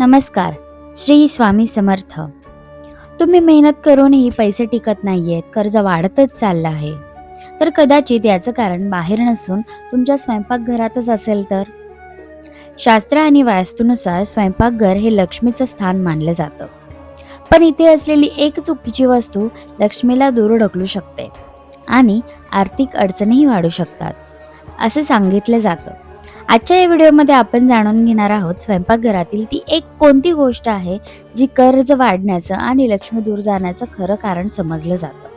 नमस्कार. श्री स्वामी समर्थ. तुम्ही मेहनत करूनही पैसे टिकत नाहीयेत, कर्ज वाढतच चाललं आहे. तर कदाचित याचं कारण बाहेर नसून तुमच्या स्वयंपाकघरातच असेल तर? शास्त्र आणि वास्तूनुसार स्वयंपाकघर हे लक्ष्मीचं स्थान मानलं जातं. पण इथे असलेली एक चुकीची वस्तू लक्ष्मीला दूर ढकलू शकते आणि आर्थिक अडचणीही वाढू शकतात, असे सांगितले जातं. आजच्या या व्हिडिओमध्ये आपण जाणून घेणार आहोत स्वयंपाकघरातील ती एक कोणती गोष्ट आहे जी कर्ज वाढण्याचं आणि लक्ष्मी दूर जाण्याचं खरं कारण समजलं जातं.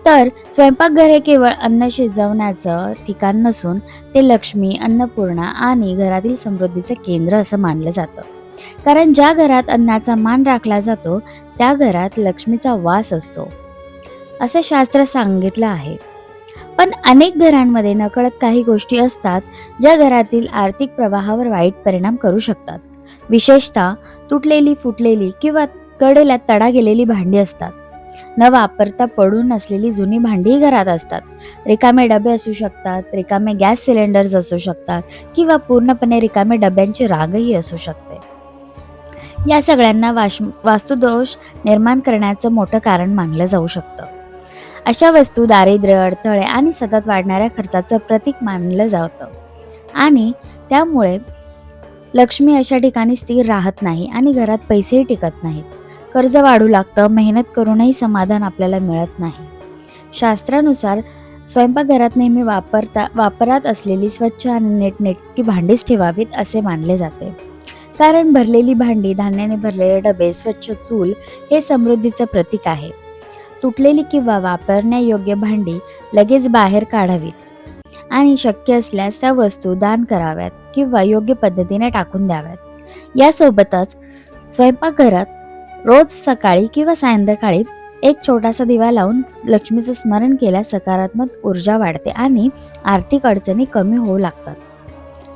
तर स्वयंपाकघर हे केवळ अन्न शिजवण्याचं ठिकाण नसून ते लक्ष्मी, अन्नपूर्णा आणि घरातील समृद्धीचं केंद्र असं मानलं जातं. कारण ज्या घरात अन्नाचा मान राखला जातो त्या घरात लक्ष्मीचा वास असतो, असं शास्त्र सांगितलं आहे. पण अनेक घरांमध्ये नकळत काही गोष्टी असतात ज्या घरातील आर्थिक प्रवाहावर वाईट परिणाम करू शकतात. विशेषतः तुटलेली, फुटलेली किंवा कडेला तडा गेलेली भांडी असतात. न वापरता पडून असलेली जुनी भांडीही घरात असतात. रिकामे डबे असू शकतात, रिकामे गॅस सिलेंडर्स असू शकतात किंवा पूर्णपणे रिकामे डब्यांची रांगही असू शकते. या सगळ्यांना वास्तुदोष निर्माण करण्याचं मोठं कारण मानलं जाऊ शकतं. अशा वस्तू दारिद्र्य, अडथळे आणि सतत वाढणाऱ्या खर्चाचं प्रतीक मानलं जातं आणि त्यामुळे लक्ष्मी अशा ठिकाणी स्थिर राहत नाही आणि घरात पैसेही टिकत नाहीत. कर्ज वाढू लागतं, मेहनत करूनही समाधान आपल्याला मिळत नाही. शास्त्रानुसार स्वयंपाकघरात नेहमी वापरात असलेली स्वच्छ आणि नीटनेटकी भांडीच ठेवावीत असे मानले जाते. कारण भरलेली भांडी, धान्याने भरलेले डबे, स्वच्छ चूल हे समृद्धीचं प्रतीक आहे. तुटलेली किंवा वापरण्यायोग्य भांडी लगेच बाहेर काढावीत आणि शक्य असल्यास त्या वस्तू दान कराव्यात किंवा योग्य पद्धतीने टाकून द्याव्यात. यासोबतच स्वयंपाकघरात रोज सकाळी किंवा सायंकाळी एक छोटासा दिवा लावून लक्ष्मीचं स्मरण केल्यास सकारात्मक ऊर्जा वाढते आणि आर्थिक अडचणी कमी होऊ लागतात.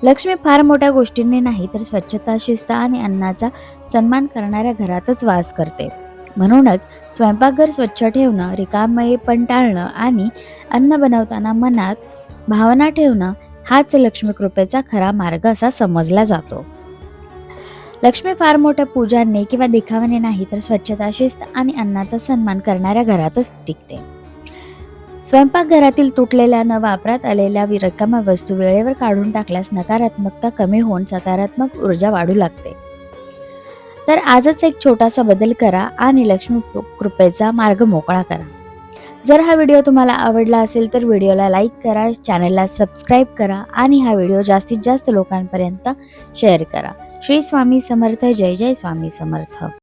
लक्ष्मी फार मोठ्या गोष्टींनी नाही तर स्वच्छता, शिस्त आणि अन्नाचा सन्मान करणाऱ्या घरातच वास करते. म्हणूनच स्वयंपाकघर स्वच्छ ठेवणं, रिकामेपण टाळणं आणि अन्न बनवताना मनात भावना ठेवणं हाच लक्ष्मी कृपेचा खरा मार्ग असा समजला जातो. लक्ष्मी फार मोठ्या पूजांनी किंवा दिखाव्याने नाही तर स्वच्छता, शिस्त आणि अन्नाचा सन्मान करणाऱ्या घरातच टिकते. स्वयंपाकघरातील तुटलेल्या, न वापरात आलेल्या रिकाम्या वस्तू वेळेवर काढून टाकल्यास नकारात्मकता कमी होऊन सकारात्मक ऊर्जा वाढू लागते. तर आजच एक छोटासा बदल करा आणि लक्ष्मी कृपेचा मार्ग मोकळा करा. जर हा व्हिडिओ तुम्हाला आवडला असेल तर व्हिडिओला लाईक करा, चॅनलला सबस्क्राईब करा आणि हा व्हिडिओ जास्तीत जास्त लोकांपर्यंत शेअर करा. श्री स्वामी समर्थ. जय जय स्वामी समर्थ.